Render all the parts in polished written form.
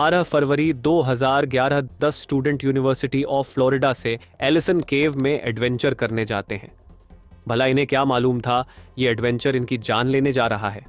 12 February 2011 10 student university of Florida से Allison केव में adventure करने जाते हैं। भला इन्हें क्या मालूम था ये एडवेंचर इनकी जान लेने जा रहा है।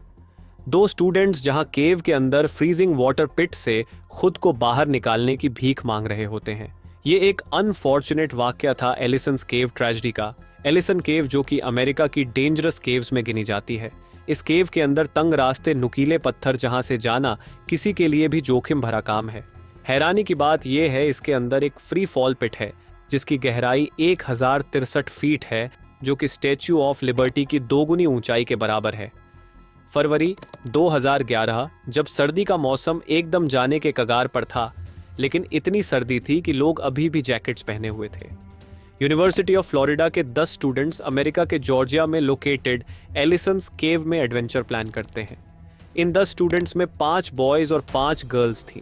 दो स्टूडेंट्स जहां केव के अंदर फ्रीजिंग वाटर पिट से खुद को बाहर निकालने की भीख मांग रहे होते हैं। ये एक अनफॉर्चुनेट वाकया था एलिसन केव ट्रेजेडी का। एलिसन केव जो कि अमेरिका की डेंजरस केव्स में गिनी जाती है। इस केव के अंदर तंग रास्ते, नुकीले पत्थर जहां से जाना किसी के लिए भी जोखिम भरा काम है। हैरानी की बात यह है इसके अंदर एक फ्री फॉल पिट है जिसकी गहराई 1063 फीट है, जो कि स्टैच्यू ऑफ लिबर्टी की दोगुनी ऊंचाई के बराबर है। फरवरी 2011 जब सर्दी का मौसम एकदम जाने के कगार पर था, लेकिन इतनी सर्दी थी कि लोग अभी भी जैकेट्स पहने हुए थे। यूनिवर्सिटी ऑफ फ्लोरिडा के 10 स्टूडेंट्स अमेरिका के जॉर्जिया में लोकेटेड एलिसन केव में एडवेंचर प्लान करते हैं। इन 10 स्टूडेंट्स में 5 बॉयज़ और 5 गर्ल्स थीं।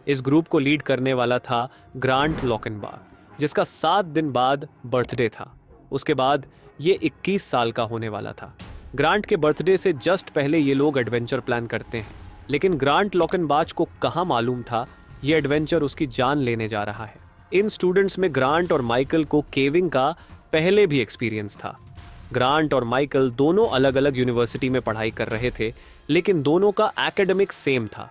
इस ग्रुप को लीड करने वाला था ग्रांट लॉकेनबार्ग, जिसका 7 दिन बाद बर्थडे था। उसके बाद ये 21 साल का होने वाला था। ग्रांट के बर्थडे से जस्ट पहले ये लोग एडवेंचर प्लान करते हैं, लेकिन ग्रांट लॉकेनबार्ग को कहाँ मालूम था ये एडवेंचर उसकी जान लेने जा रहा है। इन स्टूडेंट्स में ग्रांट और माइकल को केविंग का पहले भी एक्सपीरियंस था। ग्रांट और माइकल दोनों अलग अलग यूनिवर्सिटी में पढ़ाई कर रहे थे, लेकिन दोनों का एकेडमिक सेम था।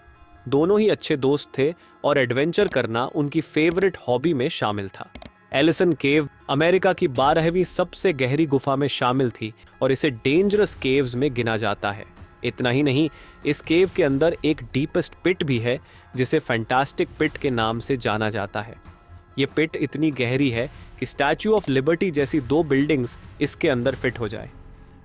दोनों ही अच्छे दोस्त थे और एडवेंचर करना उनकी फेवरेट हॉबी में शामिल था। एलिसन केव अमेरिका की 12वीं सबसे गहरी गुफा में शामिल थी और इसे डेंजरस केव्स में गिना जाता है। इतना ही नहीं, इस केव के अंदर एक डीपेस्ट पिट भी है जिसे फैंटास्टिक पिट के नाम से जाना जाता है। ये पिट इतनी गहरी है कि स्टैच्यू ऑफ लिबर्टी जैसी 2 बिल्डिंग्स इसके अंदर फिट हो जाए।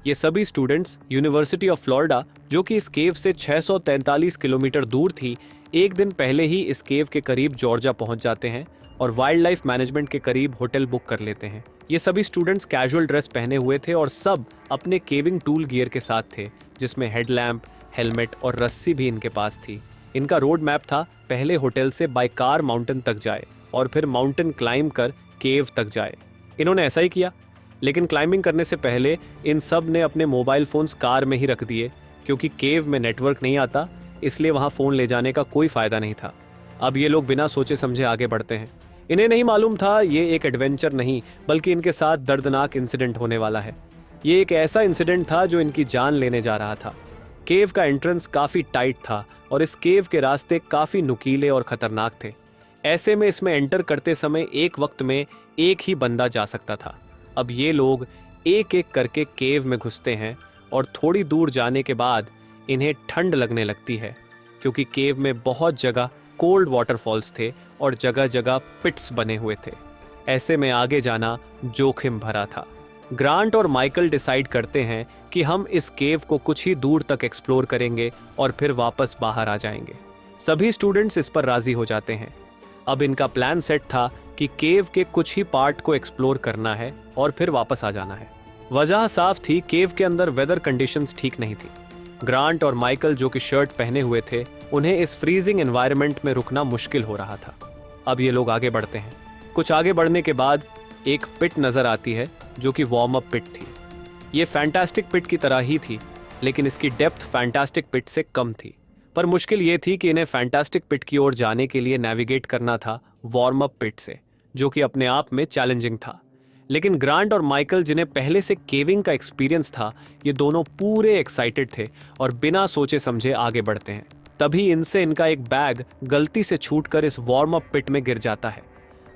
ये सभी स्टूडेंट्स यूनिवर्सिटी ऑफ फ्लोरिडा, जो कि इस केव से 643 किलोमीटर दूर थी, एक दिन पहले ही इस केव के करीब जॉर्जिया पहुंच जाते हैं और वाइल्ड लाइफ मैनेजमेंट के करीब होटल बुक कर लेते हैं। ये सभी स्टूडेंट्स कैजुअल ड्रेस पहने हुए थे और सब अपने केविंग टूल गियर के साथ थे, जिसमें हेडलैम्प, हेलमेट और रस्सी भी इनके पास थी। इनका रोड मैप था पहले होटल से बाय कार माउंटेन तक जाए और फिर माउंटेन क्लाइंब कर केव तक जाए। इन्होंने ऐसा ही किया, लेकिन क्लाइंबिंग करने से पहले इन सब ने अपने मोबाइल फ़ोन्स कार में ही रख दिए, क्योंकि केव में नेटवर्क नहीं आता, इसलिए वहाँ फ़ोन ले जाने का कोई फ़ायदा नहीं था। अब ये लोग बिना सोचे समझे आगे बढ़ते हैं। इन्हें नहीं मालूम था ये एक एडवेंचर नहीं, बल्कि इनके साथ दर्दनाक इंसिडेंट होने वाला है। ये एक ऐसा इंसिडेंट था जो इनकी जान लेने जा रहा था। केव का एंट्रेंस काफ़ी टाइट था और इस केव के रास्ते काफ़ी नुकीले और ख़तरनाक थे। ऐसे में इसमें एंटर करते समय एक वक्त में एक ही बंदा जा सकता था। अब ये लोग एक एक करके केव में घुसते हैं और थोड़ी दूर जाने के बाद इन्हें ठंड लगने लगती है, क्योंकि केव में बहुत जगह कोल्ड वाटरफॉल्स थे और जगह जगह पिट्स बने हुए थे। ऐसे में आगे जाना जोखिम भरा था। ग्रांट और माइकल डिसाइड करते हैं कि हम इस केव को कुछ ही दूर तक एक्सप्लोर करेंगे और फिर वापस बाहर आ जाएंगे। सभी स्टूडेंट्स इस पर राजी हो जाते हैं। अब इनका प्लान सेट था कि केव के कुछ ही पार्ट को एक्सप्लोर करना है और फिर वापस आ जाना है। वजह साफ थी, केव के अंदर वेदर कंडीशंस ठीक नहीं थी। ग्रांट और माइकल जो कि शर्ट पहने हुए थे, उन्हें इस फ्रीजिंग एनवायरनमेंट में रुकना मुश्किल हो रहा था। अब ये लोग आगे बढ़ते हैं। कुछ आगे बढ़ने के बाद एक पिट नज़र आती है जो कि वार्म अप पिट थी। ये फैंटास्टिक पिट की तरह ही थी, लेकिन इसकी डेप्थ फैंटास्टिक पिट से कम थी। पर मुश्किल ये थी कि इन्हें फैंटास्टिक पिट की ओर जाने के लिए नेविगेट करना था वार्म अप पिट से, जो कि अपने आप में चैलेंजिंग था। लेकिन ग्रांट और माइकल, जिन्हें पहले से केविंग का एक्सपीरियंस था, ये दोनों पूरे एक्साइटेड थे और बिना सोचे समझे आगे बढ़ते हैं। तभी इनसे इनका एक बैग गलती से छूटकर इस वार्म अप पिट में गिर जाता है।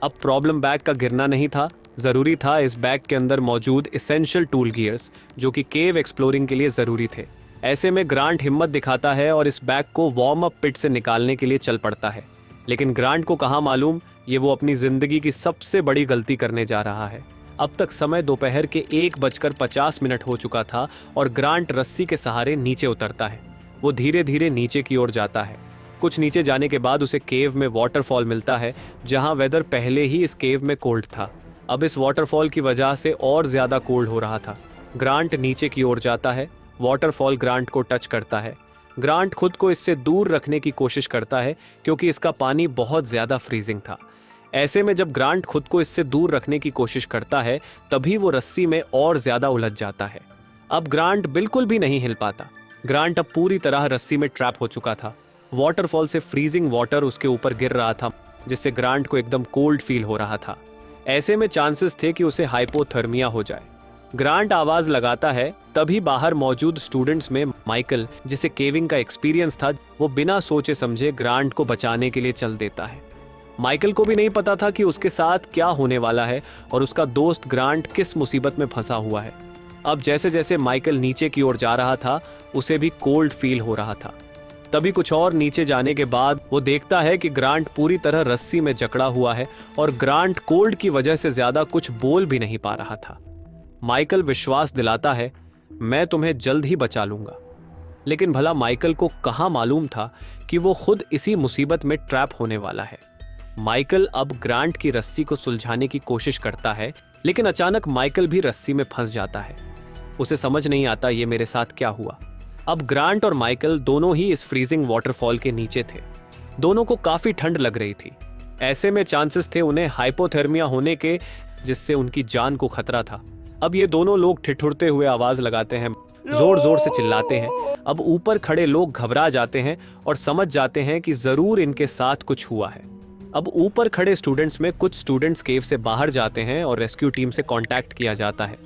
अब प्रॉब्लम बैग का गिरना नहीं था, ज़रूरी था इस बैग के अंदर मौजूद एसेंशियल टूल गियर्स, जो कि केव एक्सप्लोरिंग के लिए ज़रूरी थे। ऐसे में ग्रांट हिम्मत दिखाता है और इस बैग को वार्म अप पिट से निकालने के लिए चल पड़ता है। लेकिन ग्रांट को कहाँ मालूम ये वो अपनी ज़िंदगी की सबसे बड़ी गलती करने जा रहा है। अब तक समय दोपहर के 1:50 हो चुका था और ग्रांट रस्सी के सहारे नीचे उतरता है। वो धीरे धीरे नीचे की ओर जाता है। कुछ नीचे जाने के बाद उसे केव में वाटरफॉल मिलता है, जहाँ वेदर पहले ही इस केव में कोल्ड था। अब इस वाटरफॉल की वजह से और ज़्यादा कोल्ड हो रहा था। ग्रांट नीचे की ओर जाता है। वाटरफॉल ग्रांट को टच करता है। ग्रांट खुद को इससे दूर रखने की कोशिश करता है, क्योंकि इसका पानी बहुत ज़्यादा फ्रीजिंग था। ऐसे में जब ग्रांट खुद को इससे दूर रखने की कोशिश करता है, तभी वो रस्सी में और ज़्यादा उलझ जाता है। अब ग्रांट बिल्कुल भी नहीं हिल पाता। ग्रांट अब पूरी तरह रस्सी में ट्रैप हो चुका था। वाटरफॉल से फ्रीजिंग वाटर उसके ऊपर गिर रहा था, जिससे ग्रांट को एकदम कोल्ड फील हो रहा था। ऐसे में चांसेस थे कि उसे हाइपोथर्मिया हो जाए। ग्रांट आवाज लगाता है, तभी बाहर मौजूद स्टूडेंट्स में माइकल, जिसे केविंग का एक्सपीरियंस था, वो बिना सोचे समझे ग्रांट को बचाने के लिए चल देता है। माइकल को भी नहीं पता था कि उसके साथ क्या होने वाला है और उसका दोस्त ग्रांट किस मुसीबत में फंसा हुआ है। अब जैसे जैसे माइकल नीचे की ओर जा रहा था, उसे भी कोल्ड फील हो रहा था। तभी कुछ और नीचे जाने के बाद वो देखता है कि ग्रांट पूरी तरह रस्सी में जकड़ा हुआ है और ग्रांट कोल्ड की वजह से ज्यादा कुछ बोल भी नहीं पा रहा था। माइकल विश्वास दिलाता है, मैं तुम्हें जल्द ही बचा लूंगा। लेकिन भला माइकल को कहाँ मालूम था कि वो खुद इसी मुसीबत में ट्रैप होने वाला है। माइकल अब ग्रांट की रस्सी को सुलझाने की कोशिश करता है, लेकिन अचानक माइकल भी रस्सी में फंस जाता है। उसे समझ नहीं आता ये मेरे साथ क्या हुआ। अब ग्रांट और माइकल दोनों ही इस फ्रीजिंग वाटरफॉल के नीचे थे। दोनों को काफी ठंड लग रही थी। ऐसे में चांसेस थे उन्हें हाइपोथर्मिया होने के, जिससे उनकी जान को खतरा था। अब ये दोनों लोग ठिठुरते हुए आवाज लगाते हैं, जोर जोर से चिल्लाते हैं। अब ऊपर खड़े लोग घबरा जाते हैं और समझ जाते हैं कि जरूर इनके साथ कुछ हुआ है। अब ऊपर खड़े स्टूडेंट्स में कुछ स्टूडेंट्स केव से बाहर जाते हैं और रेस्क्यू टीम से कांटेक्ट किया जाता है।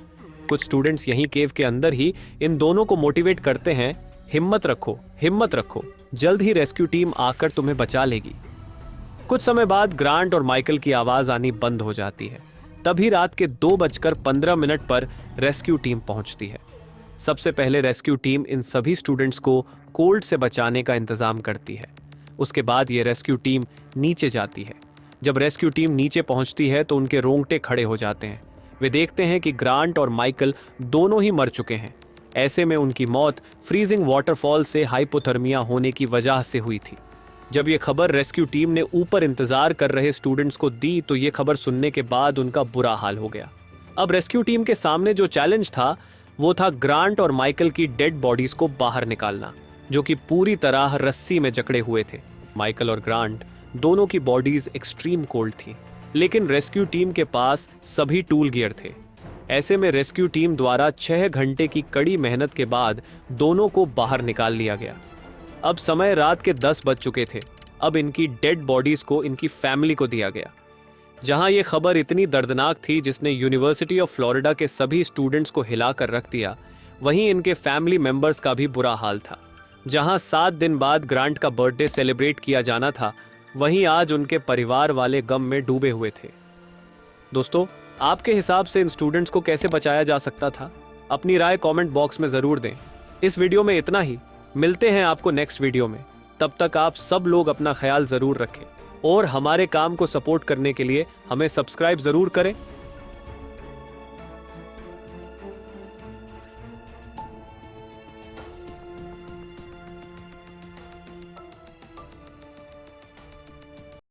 कुछ स्टूडेंट्स यहीं केव के अंदर ही इन दोनों को मोटिवेट करते हैं, हिम्मत रखो, हिम्मत रखो, जल्द ही रेस्क्यू टीम आकर तुम्हें बचा लेगी। कुछ समय बाद ग्रांट और माइकल की आवाज आनी बंद हो जाती है। तभी रात के 2:15 पर रेस्क्यू टीम पहुंचती है। सबसे पहले रेस्क्यू टीम इन सभी स्टूडेंट्स को कोल्ड से बचाने का इंतजाम करती है। उसके बाद ये रेस्क्यू टीम नीचे जाती है। जब रेस्क्यू टीम नीचे पहुंचती है तो उनके रोंगटे खड़े हो जाते हैं। वे देखते हैं कि ग्रांट और माइकल दोनों ही मर चुके हैं। ऐसे में उनकी मौत फ्रीजिंग वाटरफॉल से हाइपोथर्मिया होने की वजह से हुई थी। जब ये खबर रेस्क्यू टीम ने ऊपर इंतजार कर रहे स्टूडेंट्स को दी तो ये खबर सुनने के बाद उनका बुरा हाल हो गया। अब रेस्क्यू टीम के सामने जो चैलेंज था वो था ग्रांट और माइकल की डेड बॉडीज को बाहर निकालना, जो कि पूरी तरह रस्सी में जकड़े हुए थे। माइकल और ग्रांट दोनों की बॉडीज एक्सट्रीम कोल्ड थी, लेकिन रेस्क्यू टीम के पास सभी टूल गियर थे। ऐसे में रेस्क्यू टीम द्वारा 6 घंटे की कड़ी मेहनत के बाद दोनों को बाहर निकाल लिया गया। अब समय रात के 10 बज चुके थे। अब इनकी डेड बॉडीज को इनकी फैमिली को दिया गया। जहां ये खबर इतनी दर्दनाक थी जिसने यूनिवर्सिटी ऑफ फ्लोरिडा के सभी स्टूडेंट्स को हिलाकर रख दिया, वहीं इनके फैमिली मेंबर्स का भी बुरा हाल था। जहां 7 दिन बाद ग्रांट का बर्थडे सेलिब्रेट किया जाना था, वहीं आज उनके परिवार वाले गम में डूबे हुए थे। दोस्तों, आपके हिसाब से इन स्टूडेंट्स को कैसे बचाया जा सकता था? अपनी राय कमेंट बॉक्स में जरूर दें। इस वीडियो में इतना ही। मिलते हैं आपको नेक्स्ट वीडियो में। तब तक आप सब लोग अपना ख्याल जरूर रखें और हमारे काम को सपोर्ट करने के लिए हमें सब्सक्राइब जरूर करें